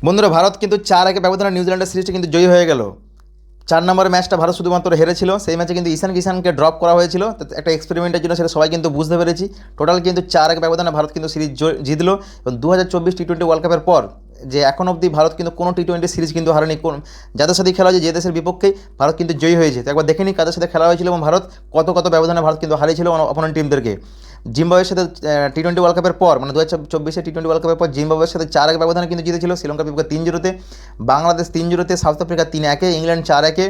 বন্ধুরা, ভারত কিন্তু 4-1 ব্যবধানে নিউজিল্যান্ডের সিরিজটা কিন্তু জয়ী হয়ে গেল। 4 নম্বর ম্যাচটা ভারত শুধুমাত্র হেরেছিল। সেই ম্যাচে কিন্তু ঈশান কিষানকে ড্রপ করা হয়েছিল, তো একটা এক্সপেরিমেন্টের জন্য সেটা সবাই কিন্তু বুঝতে পেরেছি। টোটাল কিন্তু 4-1 ব্যবধানে ভারত কিন্তু সিরিজ জিতলো। এবং 2024 টি-20 ওয়ার্ল্ড কাপের পর যে এখন অবধি ভারত কিন্তু কোনো টি-20 সিরিজ কিন্তু হারেনি। যাদের সাথে খেলা হয়েছে, যে দেশের বিপক্ষেই ভারত কিন্তু জয়ী হয়েছে। তো একবার দেখে নিই কাদের সাথে খেলা হয়েছিল এবং ভারত কত কত ব্যবধানে ভারত কিন্তু হারিয়েছিল অপোনেন্ট টিমদেরকে। জিম্বাবুয়ের সাথে টি-20 ওয়ার্ল্ড কাপের পর, মানে 2024 টি-20 ওয়ার্ল্ড কাপের পর জিম্বাবুয়ের সাথে 4-1 ব্যবধানে কিন্তু জিতেছিল। শ্রীলঙ্কার বিপক্ষে 3-0-তে, বাংলাদেশ 3-0-তে, সাউথ আফ্রিকা 3-1, ইংল্যান্ড 4-1,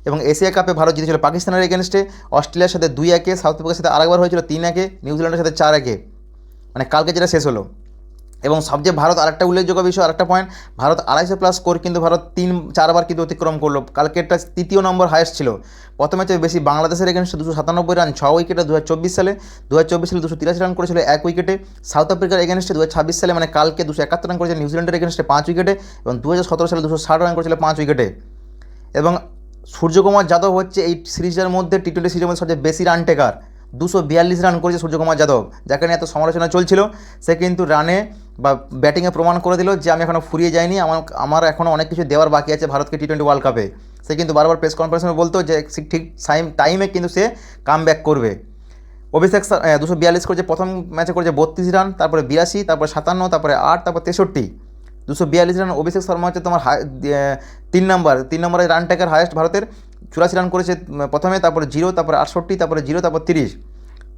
এবং এশিয়া কাপে ভারত জিতেছিল পাকিস্তানের এগেনস্টে। অস্ট্রেলিয়ার সাথে 2-1, সাউথ আফ্রিকার সাথে আরেকবার হয়েছিল 3-1, নিউজিল্যান্ডের সাথে 4-1, মানে কালকে যেটা শেষ হলো। এবং সবচেয়ে ভারত আরেকটা উল্লেখযোগ্য বিষয়, আরেকটা পয়েন্ট, ভারত 250+ স্কোর কিন্তু ভারত 3-4বার কিন্তু অতিক্রম করলো। কালকে একটা তৃতীয় নম্বর হায়েস্ট ছিল। প্রথমে চেয়ে বেশি বাংলাদেশের এগেনস্টে 297 রান 6 উইকেটে 2024 সালে। 2024 সালে 283 রান করেছিল 1 উইকেটে। সাউথ আফ্রিকার এগেনস্টে 2026 সালে, মানে কালকে 271 রান করেছে নিউজিল্যান্ডের এগেনস্টে 5 উইকেটে। এবং 2017 সালে 260 রান করেছিল 5 উইকেটে। এবং সূর্যকুমার যাদব হচ্ছে এই সিরিজের মধ্যে, টি-20 সিরিজের মধ্যে সবচেয়ে বেশি রান টেকার। 242 রান করেছে সূর্যকুমার যাদব, যাকে নিয়ে এত সমালোচনা চলছিল। সে কিন্তু রানে বা ব্যাটিংয়ে প্রমাণ করে দিল যে আমি এখনও ফুরিয়ে যাইনি, আমার এখনও অনেক কিছু দেওয়ার বাকি আছে ভারতকে টি-20 ওয়ার্ল্ড কাপে। সে কিন্তু বারবার প্রেস কনফারেন্সে বলতো যে ঠিক টাইমে কিন্তু সে কাম ব্যাক করবে। অভিষেক 242 করেছে, প্রথম ম্যাচে করেছে 32 রান, তারপরে 82, তারপরে 57, তারপরে 8, তারপর 63। 242 রান। অভিষেক শর্মা হচ্ছে তোমার 3 নম্বরে রান টেকার হায়েস্ট ভারতের। 84 রান করেছে প্রথমে, তারপরে 0, তারপরে 68, তারপরে 0, তারপর 30।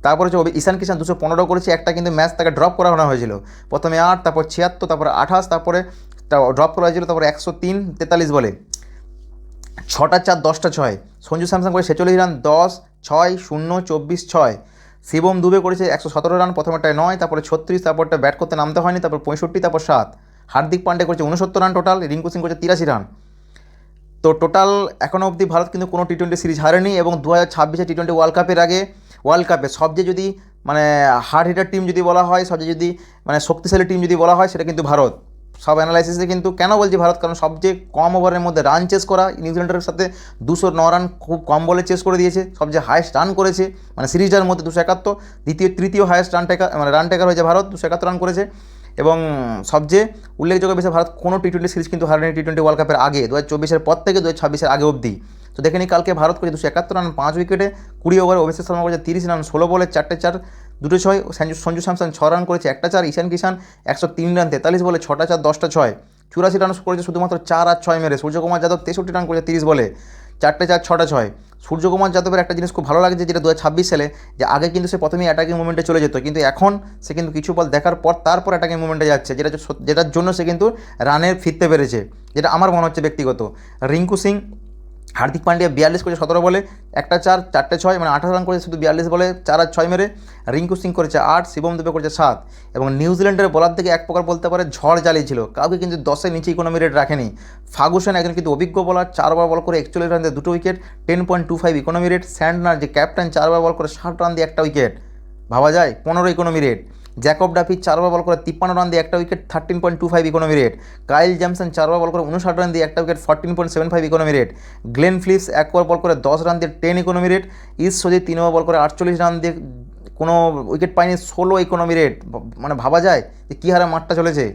তারপরে হচ্ছে ঈশান কিষান 215 করেছে, একটা কিন্তু ম্যাচ তাকে ড্রপ করা হয়েছিল। প্রথমে 8, তারপর 76, তারপরে 28, তারপরে ড্রপ করা হয়েছিল, তারপরে 103 43 বলে। 6টা 4, 10টা 6। সঞ্জু স্যামসন করে 46 রান, 10, 6, 0, 24, 6। শিবম দুবে করেছে 117 রান, প্রথমটায় 9, তারপরে 36, তারপরটা ব্যাট করতে নামতে হয়নি, তারপর 65, তারপর 7। হার্দিক পান্ডে করেছে 69 রান টোটাল, রিঙ্কু সিং করেছে 83 রান। তো টোটাল এখনও অবধি ভারত কিন্তু কোনো টি-20 সিরিজ হারেনি। এবং 2026 টি-20 ওয়ার্ল্ড কাপের আগে, ওয়ার্ল্ড কাপে সবচেয়ে যদি মানে হার্ড হিটার টিম যদি বলা হয়, সবচেয়ে যদি মানে শক্তিশালী টিম যদি বলা হয়, সেটা কিন্তু ভারত। সব অ্যানালাইসিসে কিন্তু কেন বলছি ভারত, কারণ সবচেয়ে কম ওভারের মধ্যে রান চেস করা নিউজিল্যান্ডের সাথে 209 রান খুব কম বলে চেস করে দিয়েছে। সবচেয়ে হায়েস্ট রান করেছে, মানে সিরিজটার মধ্যে 271। তৃতীয় হায়েস্ট রান টেকার হয়েছে ভারত, 271 রান করেছে। এবং সবচেয়ে উল্লেখযোগ্য বিষয়, ভারত কোনো টি-20 সিরিজ কিন্তু হারেনি টি-20 ওয়ার্ল্ড কাপের আগে, 2024 পর থেকে 2026 আগে অবধি। তো দেখে নিই, কালকে ভারত করেছে 271 রান 5 উইকেটে 20 ওভারে। অভিষেক শর্মা করেছে 30 রান 16 বলে 4টে 4, 2টো 6। সঞ্জু স্যামসন 6 রান করেছে 1টা 4। ঈশান কিষান 103 রান 43 বলে 6টা 4, 10টা 6। 84 রান করেছে শুধুমাত্র 4 আর 6 মেরে। সূর্যকুমার যাদব 63 রান করেছে 30 বলে 4টে 4, 6টা 6। সূর্যকুমার যাদবের একটা জিনিস খুব ভালো লাগছে, যেটা 2026 সালে, যে আগে কিন্তু সে প্রথমেই অ্যাটাকিং মুভমেন্টে চলে যেত, কিন্তু এখন সে কিন্তু কিছু বল দেখার পর তারপর অ্যাটাকিং মুভমেন্টে যাচ্ছে, যেটার জন্য সে কিন্তু রানে ফিরতে পেরেছে, যেটা আমার মনে হচ্ছে ব্যক্তিগত। রিঙ্কু সিং, হার্দিক পান্ডিয়া 42 করেছে 17 বলে 1টা 4, 4টে 6, মানে 18 রান করেছে শুধু 42 বলে 4 আর 6 মেরে। রিঙ্কু সিং করেছে 8, শিবম দুবে করেছে 7। এবং নিউজিল্যান্ডের বলার দিকে এক প্রকার বলতে পারে ঝড় জ্বালিয়েছিল, কাউকে কিন্তু 10-এর নিচে ইকোনমি রেট রাখেনি। ফাগুসেন একজন কিন্তু অভিজ্ঞ বলার, 4বার বল করে 41 রান দিয়ে 2টো উইকেট, 10.25 ইকোনমি রেট। স্যান্ডনার যে ক্যাপ্টেন, 4বার বল করে 60 রান দিয়ে 1টা উইকেট, ভাবা যায়, 15 ইকোনমি রেট। জ্যাকব ডাফি 4বার বল করে 53 রান দিয়ে 1টা wicket, 13.25 economy rate. Kyle Jamieson 4বার বল করে 59 রান দিয়ে 1টা wicket, 14.75 economy rate. Glenn Phillips 1বার বল করে 10 রান দিয়ে 10 ইকোনমি রেট। ইস সজিত 3বার বল করে 48 রান দিয়ে কোনো উইকেট পায়নি, 16 ইকোনমি রেট। মানে ভাবা যায় যে কী হারে মাঠটা চলেছে।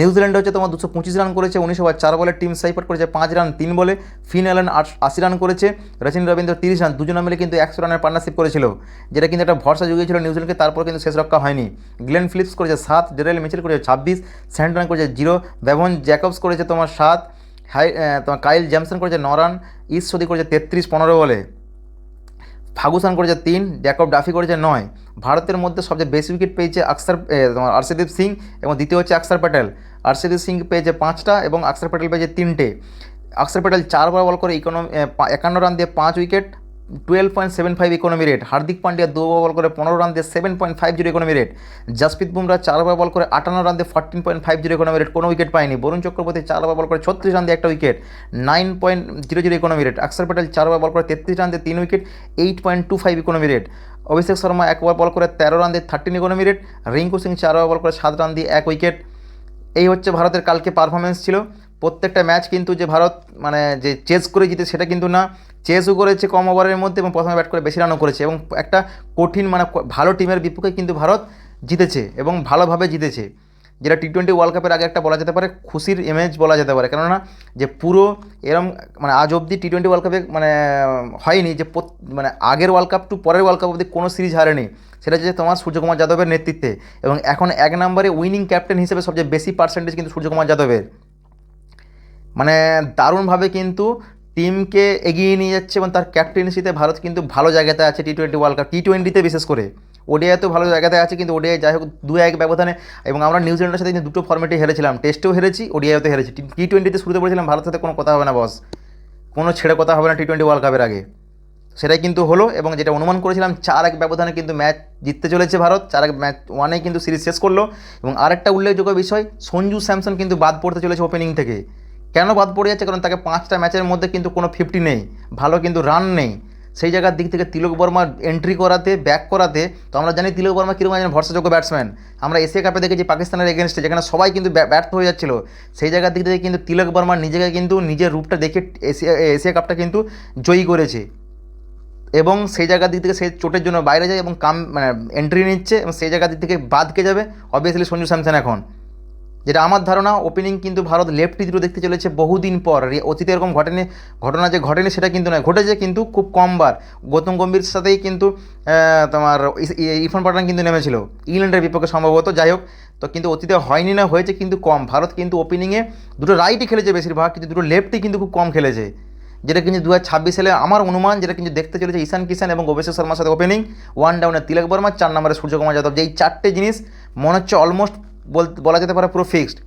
নিউজিল্যান্ড হচ্ছে তোমার 225 রান করেছে 19 ওভার 4 বলে। টিম সাইফার করেছে 5 রান 3 বলে। ফিন অ্যালেন 80 রান করেছে, রচিন রবীন্দ্র 30 রান। দুজনে মিলে কিন্তু 100 রানের পার্টনারশিপ করেছিল, যেটা কিন্তু একটা ভরসা জুগিয়েছিল নিউজিল্যান্ডকে, তারপর কিন্তু শেষ রক্ষা হয়নি। গ্লেন ফিলিপস করেছে 7, ডেরেল মিচেল করেছে 26, স্যান্ডন করেছে 0, বেভন জ্যাকবস করেছে তোমার 7, তোমার কাইল জ্যামসন করেছে 9 রান, ইস সদি করেছে 33 15 বলে। ফাগুসান করেছে 3, জ্যাকব ডাফি করেছে 9। ভারতের মধ্যে সবচেয়ে বেশি উইকেট পেয়েছে তোমার আর্শদীপ সিং, এবং দ্বিতীয় হচ্ছে অক্ষর প্যাটেল। আর্শদীপ সিং পেয়েছে 5টা এবং অক্ষর প্যাটেল পেয়েছে 3টে। অক্ষর প্যাটেল 4বার বল করে 51 রান দিয়ে 5 wicket, 12.75 economy rate. Hardik Pandya 2বার বল করে 15 রান দিয়ে 7.50 ইকোনমি রেট। জাসপ্রীত বুমরা 4বার বল করে 58 রান দিয়ে 14.50 ইকোনমি রেট, কোনো উইকেট পায়নি। বরুণ চক্রবর্তী 4বার বল করে 36 রান দিয়ে 1টা উইকেট, 9.00 ইকোনমি রেট। অক্ষর প্যাটেল 4বার বল করে 33 রান দিয়ে 3 wicket, 8.25 economy rate. Abhishek Sharma 1বার ball করে 13 রান দিয়ে 13 economy rate. Rinku Singh 4বার ball করে 7 রান দিয়ে 1 উইকেট। এই হচ্ছে ভারতের কালকে পারফরমেন্স ছিল। প্রত্যেকটা ম্যাচ কিন্তু যে ভারত মানে যে চেস করে জিতে সেটা কিন্তু না, চেসও করেছে কম ওভারের মধ্যে এবং প্রথমে ব্যাট করে বেশি রানও করেছে, এবং একটা কঠিন মানে ভালো টিমের বিপক্ষে কিন্তু ভারত জিতেছে এবং ভালোভাবে জিতেছে। যেটা টি-20 ওয়ার্ল্ড কাপের আগে একটা বলা যেতে পারে খুশির ইমেজ বলা যেতে পারে। কেননা যে পুরো এরম মানে আজ অবধি টি-20 ওয়ার্ল্ড কাপে মানে হয়নি যে মানে আগের ওয়ার্ল্ড কাপ টু পরের ওয়ার্ল্ড কাপ অবধি কোনো সিরিজ হারেনি, সেটা হচ্ছে তোমার সূর্যকুমার যাদবের নেতৃত্বে। এবং এখন এক নম্বরে উইনিং ক্যাপ্টেন হিসেবে সবচেয়ে বেশি পার্সেন্টেজ কিন্তু সূর্যকুমার যাদবের। মানে দারুণভাবে কিন্তু টিমকে এগিয়ে নিয়ে যাচ্ছে এবং তার ক্যাপ্টেন্সিতে ভারত কিন্তু ভালো জায়গাতে আছে টি-20 ওয়ার্ল্ড কাপ, টি-20তে বিশেষ করে। ওডিআইতেও ভালো জায়গাতে আছে, কিন্তু ওডিআই যাই হোক 2-1 ব্যবধানে। এবং আমরা নিউজিল্যান্ডের সাথে কিন্তু দুটো ফর্মেটে হেরেছিলাম, টেস্টেও হেরেছি, ওডিআইতে হেরেছি। টি-20তে শুরুতে বলেছিলাম ভারতের সাথে কোনো কথা হবে না বস, কোনো ছেড়ে কথা হবে না টি-20 ওয়ার্ল্ড কাপের আগে। সেটাই কিন্তু হলো, এবং যেটা অনুমান করেছিলাম 4-1 ব্যবধানে কিন্তু ম্যাচ জিততে চলেছে ভারত। 4-1 ম্যাচ 1-এ কিন্তু সিরিজ শেষ করলো। এবং আরেকটা উল্লেখযোগ্য বিষয়, সঞ্জু স্যামসন কিন্তু বাদ পড়তে চলেছে ওপেনিং থেকে। কেন বাদ পড়ে যাচ্ছে? কারণ তাকে 5টা ম্যাচের মধ্যে কিন্তু কোনো 50 নেই, ভালো কিন্তু রান নেই। সেই জায়গার দিক থেকে তিলক বর্মা এন্ট্রি করাতে, ব্যাক করাতে, তো আমরা জানি তিলক বর্মা কীরকম একজন ভরসাযোগ্য ব্যাটসম্যান। আমরা এশিয়া কাপে দেখেছি পাকিস্তানের এগেনস্টে, যেখানে সবাই কিন্তু ব্যর্থ হয়ে যাচ্ছিল। সেই জায়গার দিক থেকে কিন্তু তিলক বর্মা নিজেকে কিন্তু নিজের রূপটা দেখে এশিয়া কাপটা কিন্তু জয়ী করেছে। এবং সেই জায়গার দিক থেকে সে চোটের জন্য বাইরে যায় এবং মানে এন্ট্রি নিচ্ছে, এবং সেই জায়গার দিক থেকে বাদ কে যাবে অবভিয়াসলি সঞ্জু স্যামসন এখন। যেটা আমার ধারণা ওপেনিং কিন্তু ভারত লেফট হিরো দেখতে চলেছে বহুদিন পর। অতীতে এরকম ঘটনা যে ঘটেনি সেটা কিন্তু নয়, ঘটেছে কিন্তু খুব কমবার। গৌতম গম্ভীর সাথেই কিন্তু তোমার ইরফান পাঠান কিন্তু নেমেছিল ইংল্যান্ডের বিপক্ষে সম্ভবত, যাই হোক। তো কিন্তু অতীতে হয়নি না, হয়েছে কিন্তু কম। ভারত কিন্তু ওপেনিংয়ে দুটো রাইটই খেলেছে বেশিরভাগ, কিন্তু দুটো লেফটই কিন্তু খুব কম খেলেছে। যেটা কিন্তু 2026 সালে আমার অনুমান, যেটা কিন্তু দেখতে চলেছে ঈশান কিষান এবং অভিষেক শর্মার সাথে ওপেনিং, 1 ডাউনে তিলক বর্মা, 4 নম্বরে সূর্যকুমার যাদব। যে এই 4টে জিনিস মনে হচ্ছে অলমোস্ট বলা যেতে পারে পুরো ফিক্সড।